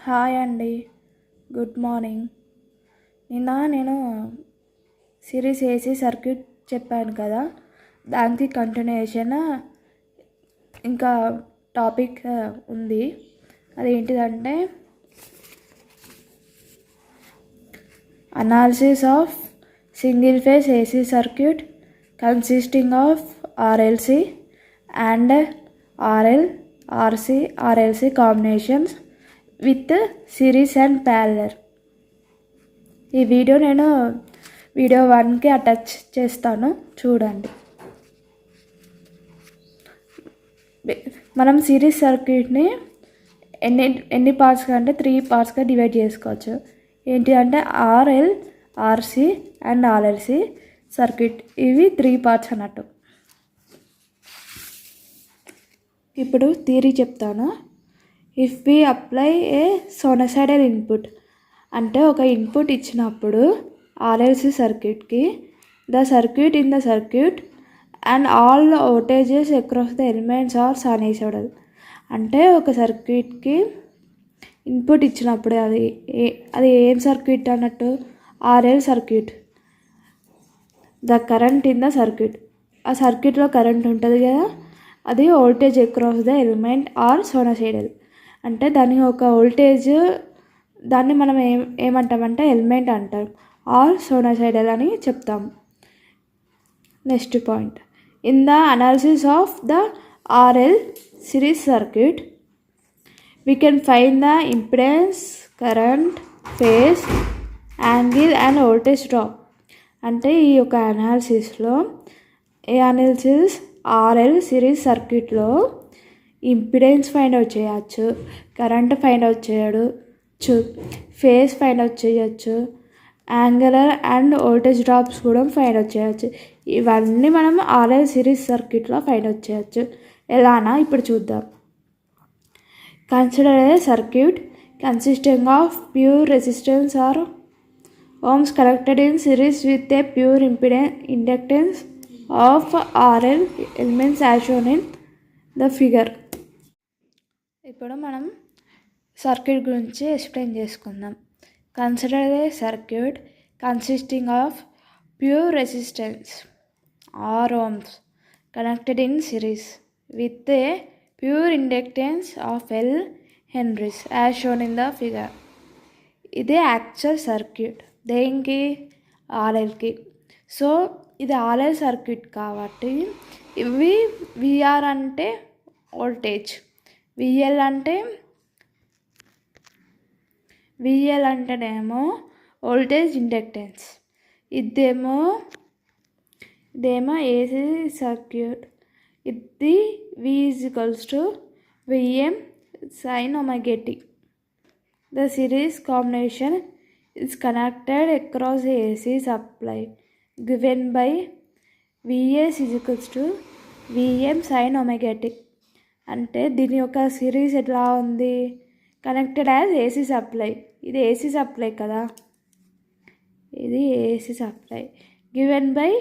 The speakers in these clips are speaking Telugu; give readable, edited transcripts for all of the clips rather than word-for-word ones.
హాయ్ అండి. Good morning. నేను సిరీస్ ఏసీ సర్క్యూట్ చెప్పాను కదా, దానికి కంటిన్యూషన్ ఇంకా టాపిక్ ఉంది. అదేంటిదంటే analysis of single phase AC circuit consisting of RLC and RLC combinations with series and parallel. ఈ వీడియో నేను వీడియో 1కి అటాచ్ చేస్తాను, చూడండి. మనం సిరీస్ సర్క్యూట్ని ఎన్ని పార్ట్స్గా అంటే 3 పార్ట్స్గా డివైడ్ చేసుకోవచ్చు. ఏంటి అంటే RL, RC and RLC circuit, ఇవి 3 పార్ట్స్ అన్నట్టు. ఇప్పుడు థియరీ చెప్తాను. If we apply a sinusoidal input, అంటే ఒక ఇన్పుట్ ఇచ్చినప్పుడు ఆర్ఎల్సి సర్క్యూట్కి the circuit and all voltages across the elements are sinusoidal. అంటే ఒక సర్క్యూట్కి ఇన్పుట్ ఇచ్చినప్పుడు అది ఏం సర్క్యూట్ అన్నట్టు? RL circuit. The current in the circuit, ఆ సర్క్యూట్లో కరెంట్ ఉంటుంది కదా, అది voltage across the element are sinusoidal. అంటే దాని ఒక వోల్టేజ్, దాన్ని మనం ఏమంటామంటే ఎలిమెంట్ అంటాం, ఆర్ సైనోసాయిడల్ అని చెప్తాం. Next point, in the analysis of the RL series circuit we can find the impedance, current, phase, angle and voltage drop. అంటే ఈ యొక్క అనాలిసిస్లో ఆర్ఎల్ సిరీస్ సర్క్యూట్లో ఇంపిడెన్స్ ఫైండ్ అవుట్ చేయవచ్చు, కరెంట్ ఫైండ్ అవుట్ చేయవచ్చు, ఫేజ్ ఫైండ్ అవుట్ చేయవచ్చు, యాంగులర్ అండ్ వోల్టేజ్ డ్రాప్స్ కూడా ఫైండ్ అవుట్ చేయవచ్చు. ఇవన్నీ మనం ఆర్ఎల్ సిరీస్ సర్క్యూట్లో ఫైండ్ అవుట్ చేయవచ్చు. ఎలానా ఇప్పుడు చూద్దాం. Consider a circuit consisting of pure resistance or ohms connected in series with a pure inductance of RL elements as shown in the figure. ఇప్పుడు మనం సర్క్యూట్ గురించి ఎక్స్ప్లెయిన్ చేసుకుందాం. Consider a circuit consisting of pure resistance R ohms connected in series with a pure inductance of L henries as shown in the figure. ఇదే యాక్చువల్ సర్క్యూట్ దేనికి? ఆర్ఎల్కి. సో ఇది ఆర్ఎల్ సర్క్యూట్ కాబట్టి ఇవి విఆర్ అంటే వోల్టేజ్, విఎల్ అంటేనేమో వోల్టేజ్ ఇండక్టెన్స్. ఇదేమో ఏసీ సర్క్యూట్. ఇది V = Vm sin omega t. The series combination is connected across the AC supply given by Vs = Vm sin omega t. అంటే దీని యొక్క సిరీస్ ఎట్లా ఉంది? Connected as AC supply. ఇది ఏసీ సప్లై కదా, ఇది ఏసీ సప్లై. గివెన్ బై,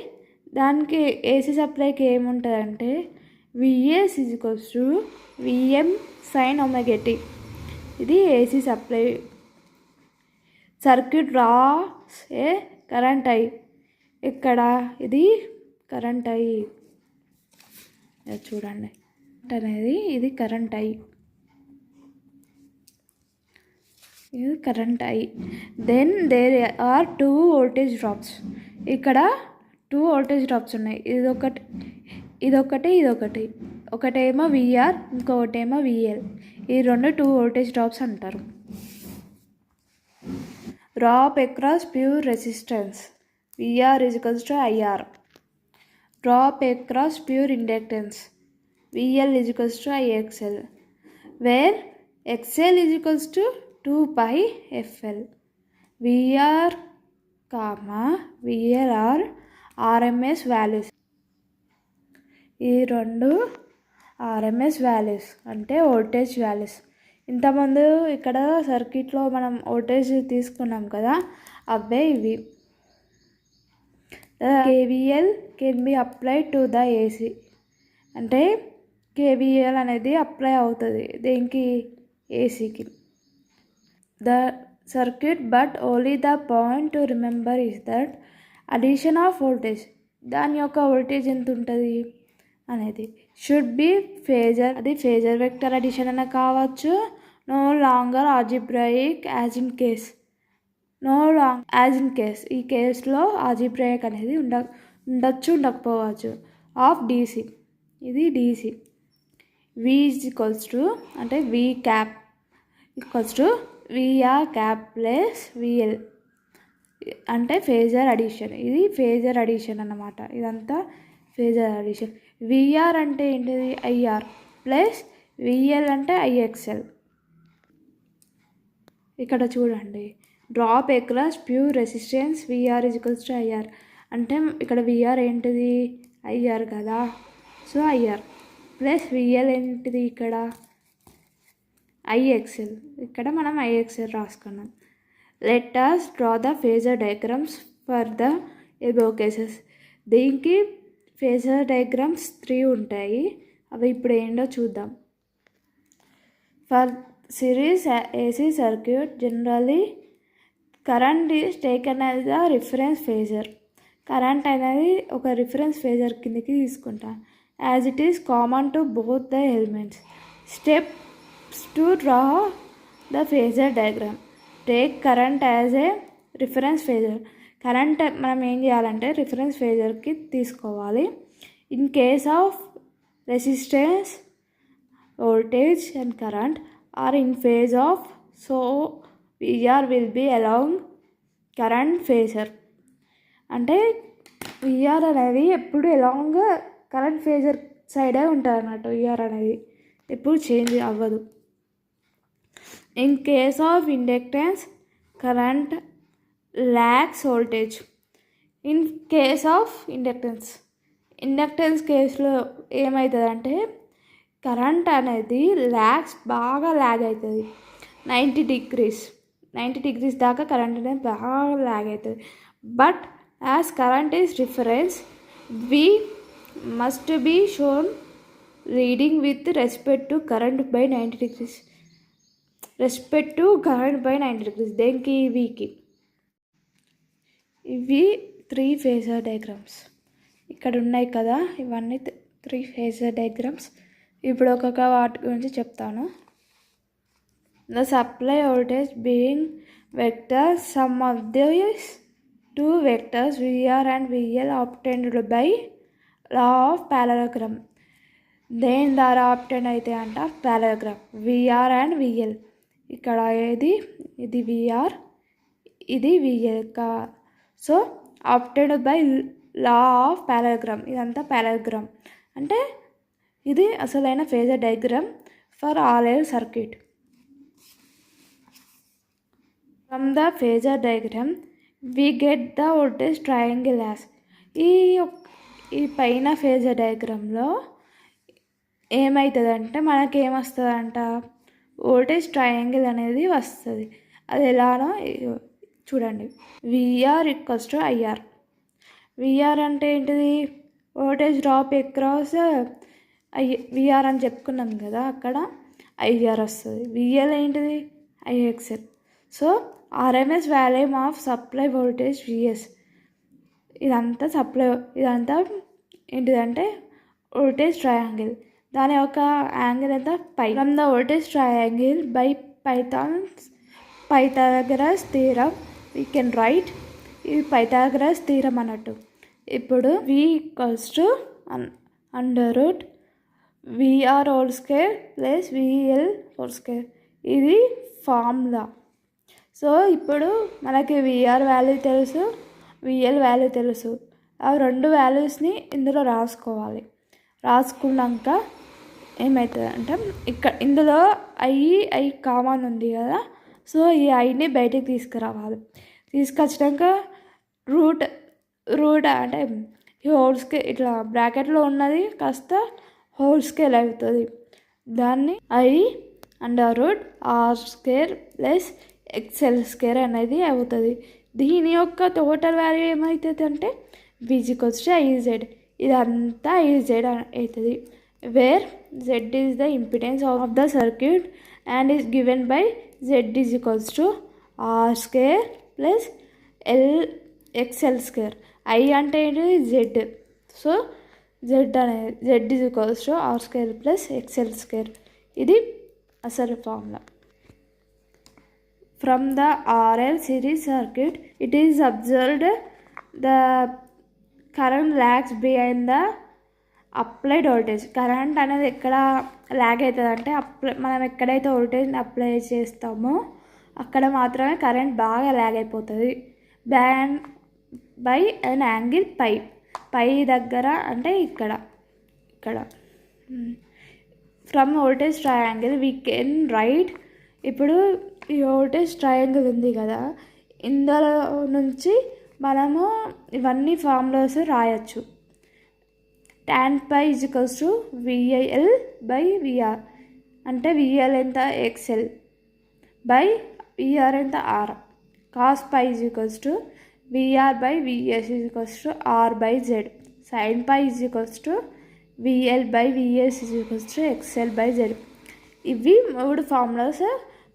దానికి ఏసీ సప్లైకి ఏముంటుందంటే Vs = Vm sin omega t. ఇది AC supply. Circuit draws a current I. ఇక్కడ ఇది కరెంట్ ఐ, చూడండి అనేది ఇది కరెంట్ ఐ, ఇది current I. Then there are 2 voltage drops. ఇక్కడ 2 వోల్టేజ్ డ్రాప్స్ ఉన్నాయి. ఇదొకటి. ఒకటేమో విఆర్, ఇంకొకటేమో విఎల్. ఈ 2 వోల్టేజ్ డ్రాప్స్ అంటారు. Drop across pure resistance VR = IR. Drop across pure inductance VL = IXL, where XL = 2πfL. VR, VL are RMS values. ఈ 2 RMS వాల్యూస్ అంటే వోల్టేజ్ వాల్యూస్. ఇంతకుముందు ఇక్కడ సర్క్యూట్లో మనం వోల్టేజ్ తీసుకున్నాం కదా, అవే ఇవి. KVL can be applied to the AC. అంటే కేవీఎల్ అనేది అప్లై అవుతుంది దేనికి? ఏసీకి. the circuit, but only the point to remember is that addition of voltage, దాని యొక్క వోల్టేజ్ ఎంత ఉంటుంది అనేది షుడ్ బి ఫేజర్, అది ఫేజర్ వెక్టర్ అడిషన్ అనే కావచ్చు. No longer algebraic as in case, ఈ కేసులో ఆల్జీబ్రాయిక్ అనేది ఉండొచ్చు ఉండకపోవచ్చు. ఆఫ్ డీసీ, ఇది DC. V is equals to అంటే V cap equals to VR cap plus VL అంటే ఫేజర్ అడిషన్. ఇది ఫేజర్ అడిషన్ అన్నమాట. ఇదంతా ఫేజర్ అడిషన్. విఆర్ అంటే ఏంటిది ఐఆర్ ప్లస్ విఎల్ అంటే ఐఎక్స్ఎల్. ఇక్కడ చూడండి, drop across pure resistance VR is equals to IR అంటే ఇక్కడ విఆర్ ఏంటిది ఐఆర్ కదా, సో ఐఆర్ ప్లస్ విఎల్ ఏంటిది ఇక్కడ ఐఎక్స్ఎల్, ఇక్కడ మనం ఐఎక్స్ఎల్ రాసుకున్నాం. Let us draw the phasor diagrams for the above cases. దీనికి ఫేజర్ డయాగ్రామ్స్ 3 ఉంటాయి, అవి ఇప్పుడు ఏంటో చూద్దాం. For series AC circuit generally current is taken as the reference phasor. Current అనేది ఒక రిఫరెన్స్ ఫేజర్ కిందకి తీసుకుంటాం. As it is common to both the elements. Steps to draw the phasor diagram. Take current as a reference phasor. Current మనం ఏం చేయాలంటే రిఫరెన్స్ ఫేజర్కి తీసుకోవాలి. In case of resistance voltage and current are in phase of, so VR will be along current phasor. అంటే విఆర్ అనేది ఎప్పుడు అలాంగ్ కరెంట్ ఫేజర్ సైడే ఉంటుంది అన్నట్టు. విఆర్ అనేది ఎప్పుడు చేంజ్ అవ్వదు. In case of inductance, current lags voltage. In case of inductance కేసులో ఏమవుతుందంటే కరెంట్ అనేది బాగా ల్యాగ్ అవుతుంది. 90 degrees దాకా కరెంట్ అనేది బాగా ల్యాగ్ అవుతుంది. But as current is reference, we must be shown reading with respect to current by 90 degrees. Respect to current by 90 degrees. దేనికి వీకి. ఇవి 3 ఫేజర్ డయాగ్రామ్స్ ఇక్కడ ఉన్నాయి కదా, ఇవన్నీ 3 ఫేజర్ డయాగ్రామ్స్. ఇప్పుడు ఒక్కొక్క వాటి గురించి చెప్తాను. The supply voltage being vector some of these 2 vectors VR and VL obtained by law of parallelogram. దేని ద్వారా ఆప్టెండ్ అయితే అంట పారలోగ్రామ్. VR and VL. ఇక్కడ ఇది విఆర్, ఇది VL so obtained by law of parallelogram. ఇదంతా పారలోగ్రామ్ అంటే ఇది అసలైన phasor diagram for RL circuit. From the phasor diagram we get the voltage triangle as. ఈ పైన ఫేజర్ డయాగ్రామ్లో ఏమవుతుందంటే మనకేమొస్తుందంట వోల్టేజ్ ట్రయాంగిల్ అనేది వస్తుంది. అది ఎలానో చూడండి. VR equals to IR. VR అంటే ఏంటిది వోల్టేజ్ డ్రాప్ అక్రాస్ విఆర్ అని చెప్పుకున్నాం కదా, అక్కడ ఐఆర్ వస్తుంది. విఎల్ ఏంటిది IXL. So RMS value of supply voltage VS. ఇదంతా ఏంటిదంటే వోల్టేజ్ ట్రయాంగిల్. దాని యొక్క యాంగిల్ ఎంత phi. From the voltage triangle by Pythagoras theorem we can write. ఇది పైథాగరస్ థీరం అన్నట్టు. ఇప్పుడు V equals to under root VR whole square plus VL whole square. ఇది ఫార్ములా. సో ఇప్పుడు మనకి VR వాల్యూ తెలుసు, VL వాల్యూ తెలుసు. ఆ 2 వాల్యూస్ని ఇందులో రాసుకోవాలి. రాసుకున్నాక ఏమవుతుంది అంటే ఇందులో ఐ కామన్ ఉంది కదా, సో ఈ ఐని బయటికి తీసుకురావాలి. తీసుకొచ్చినాక రూట్ అంటే ఈ హోల్ స్కేల్ ఇట్లా బ్రాకెట్లో ఉన్నది కాస్త హోల్ స్కేల్ అవుతుంది. దాన్ని I under root R square plus XL square అనేది అవుతుంది. దీని యొక్క టోటల్ వాల్యూ ఏమవుతుంది అంటే V ఈక్వల్స్ టు IZ. ఇదంతా IZ అవుతుంది. where Z is the impedance of the circuit and is given by Z is equals to R square plus L XL square. I అంటే ఏంటిది Z. సో Z అనేది Z is equals to R square plus XL square. ఇది అసలు formula. From the RL series circuit, it is observed the current lags behind the applied voltage. Current అనేది ఎక్కడ ల్యాగ్ అవుతుంది అంటే మనం ఎక్కడైతే వోల్టేజ్ని అప్లై చేస్తామో అక్కడ మాత్రమే కరెంట్ బాగా ల్యాగ్ అయిపోతుంది. బ్యాన్ బై అన్ యాంగిల్ పై దగ్గర అంటే ఇక్కడ from voltage triangle we can right. ఇప్పుడు ఈ వోల్టేజ్ ట్రయాంగిల్ ఉంది కదా, ఇందులో నుంచి మనము ఇవన్నీ ఫార్ములాస్ రాయొచ్చు. tan pi is equals to VIL by VR అంటే VL ఎంత XL by VR ఎంత R. cos pi is equals to VR by VS is equals to R by Z. sin pi is equals to VL by VS is equals to XL by Z. ఇవి 3 ఫార్ములాస్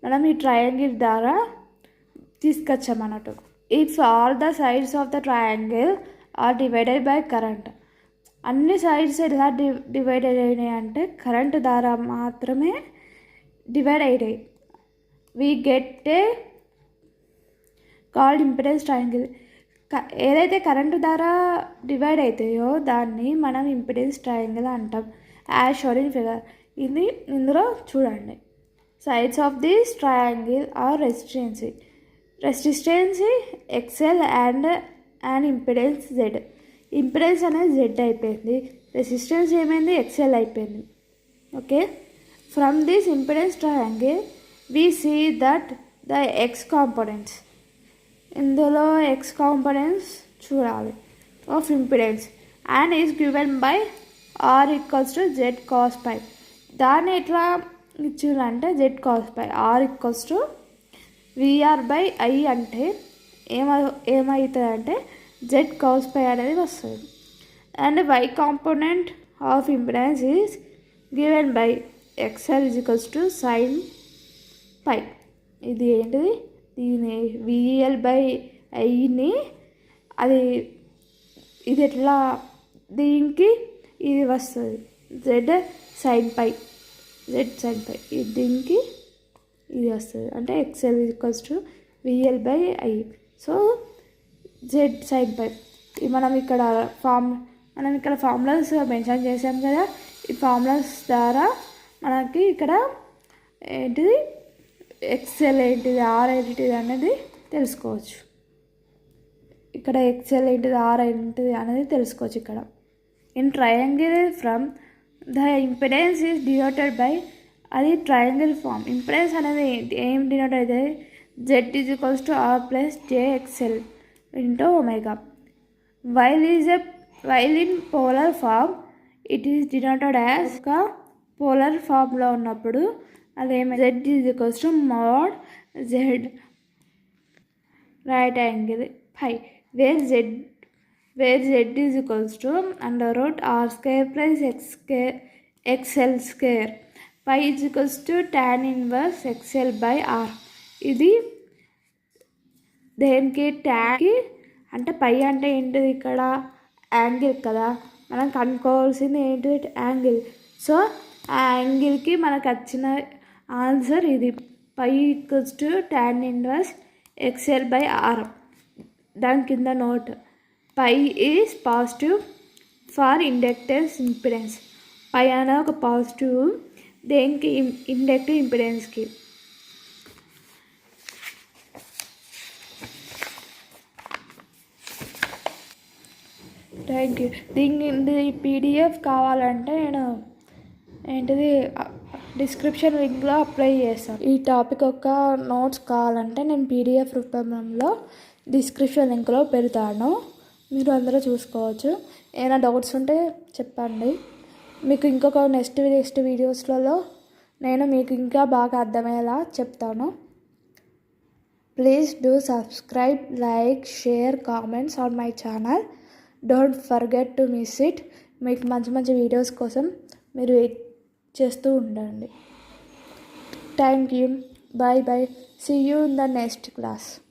మనం ఈ ట్రయాంగిల్ ద్వారా తీసుకొచ్చామన్నట్టు. If all the sides of the triangle are divided by current. అన్ని సైడ్స్ ఎలా డివైడెడ్ అయినాయి అంటే కరెంట్ ద్వారా మాత్రమే డివైడ్ అయినాయి. We get a called impedance triangle. ఏదైతే కరెంటు ద్వారా డివైడ్ అవుతాయో దాన్ని మనం ఇంపిడెన్స్ ట్రయాంగిల్ అంటాం. As shown in figure. ఇది ఇందులో చూడండి. Sides of this triangle are resistance XL and impedance Z. Impedance అనేది Z అయిపోయింది, రెసిస్టెన్స్ ఏమైంది XL అయిపోయింది. Okay, from this impedance triangle we see that the X components, ఇందులో X కాంపోనెంట్స్ చూడాలి of impedance and is given by R equals to Z cos pi. దాన్ని ఎట్లా ఇచ్చిందంటే Z cos pi. R equals to VR by I అంటే ఏమవుతుంది అంటే Z cos pi అనేది వస్తుంది. And Y component of impedance is given by XL is equals to sin pi. ఇది ఏంటిది, దీని VL బై ఐని అది ఇది ఎట్లా దీనికి ఇది వస్తుంది Z sin pi. దీనికి ఇది వస్తుంది అంటే XL equals to VL by I. So Z sin pi. మనం ఇక్కడ ఫార్ములాస్ మెన్షన్ చేసాం కదా, ఈ ఫార్ములాస్ ద్వారా మనకి ఇక్కడ ఏంటిది XL ఏంటిది R ఏంటిది అనేది తెలుసుకోవచ్చు. ఇక్కడ XL ఏంటిది R ఏంటిది అనేది తెలుసుకోవచ్చు. ఇక్కడ in triangle from the impedance is denoted by, అది ట్రయాంగిల్ ఫామ్. ఇంపిడెన్స్ అనేది ఏం డినోట్ అయితే Z is equals to R plus JXL into omega. While in polar form it is denoted as. ఒక పోలర్ ఫామ్లో ఉన్నప్పుడు అదేమో Z is equals to mod Z right angle pi, where Z is equals to under root R square plus XL square. Pi is equals to tan inverse XL by R. ఇది దేనికి ట్యాన్కి అంటే పై అంటే ఏంటిది, ఇక్కడ యాంగిల్ కదా, మనం కనుక్కోవాల్సింది ఏంటిది యాంగిల్. సో ఆ యాంగిల్కి మనకు వచ్చిన ఆన్సర్ ఇది, phi equals to tan inverse XL by R. దాని కింద note, phi is positive for inductance impedance. Phi అనే ఒక పాజిటివ్ దేనికి, ఇండక్టివ్ ఇంపిడెన్స్కి. Thank you. దీని PDF కావాలంటే నేను ఏంటిది డిస్క్రిప్షన్ లింక్లో అప్లై చేస్తాను. ఈ టాపిక్ యొక్క నోట్స్ కావాలంటే నేను PDF రూపంలో డిస్క్రిప్షన్ లింక్లో పెడతాను, మీరు అందరూ చూసుకోవచ్చు. ఏమైనా డౌట్స్ ఉంటే చెప్పండి. మీకు ఇంకొక నెక్స్ట్ వీడియోస్లలో నేను మీకు ఇంకా బాగా అర్థమయ్యేలా చెప్తాను. Please do subscribe, like, share, comments on my channel. Don't forget to miss it. మీకు మంచి వీడియోస్ కోసం మీరు వెయిట్ చేస్తూ ఉండండి. Thank you. Bye bye. See you in the next class.